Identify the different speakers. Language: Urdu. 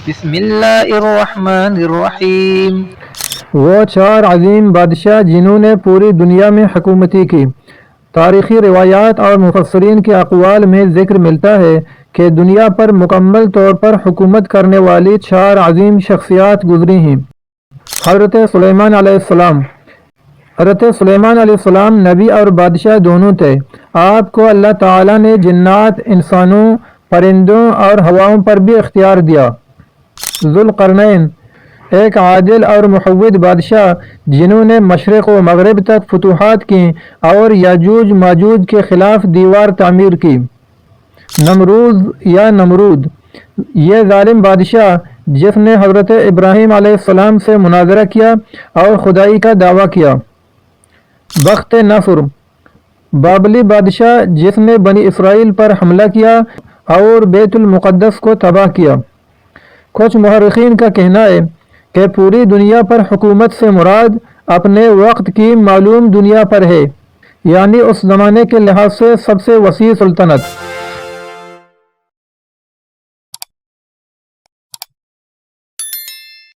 Speaker 1: بسم اللہ الرحمن الرحیم۔
Speaker 2: وہ چار عظیم بادشاہ جنہوں نے پوری دنیا میں حکومتی کی۔ تاریخی روایات اور مفسرین کے اقوال میں ذکر ملتا ہے کہ دنیا پر مکمل طور پر حکومت کرنے والی چار عظیم شخصیات گزری ہیں۔ حضرت سلیمان علیہ السلام۔ حضرت سلیمان علیہ السلام نبی اور بادشاہ دونوں تھے۔ آپ کو اللہ تعالیٰ نے جنات، انسانوں، پرندوں اور ہواؤں پر بھی اختیار دیا۔ ذوالقرنین ایک عادل اور محوط بادشاہ جنہوں نے مشرق و مغرب تک فتوحات کی اور یاجوج ماجوج کے خلاف دیوار تعمیر کی۔ نمروز یا نمرود یہ ظالم بادشاہ جس نے حضرت ابراہیم علیہ السلام سے مناظرہ کیا اور خدائی کا دعویٰ کیا۔ بخت نصر بابلی بادشاہ جس نے بنی اسرائیل پر حملہ کیا اور بیت المقدس کو تباہ کیا۔ کچھ مورخین کا کہنا ہے کہ پوری دنیا پر حکومت سے مراد اپنے وقت کی معلوم دنیا پر ہے، یعنی اس زمانے کے لحاظ سے سب سے وسیع سلطنت۔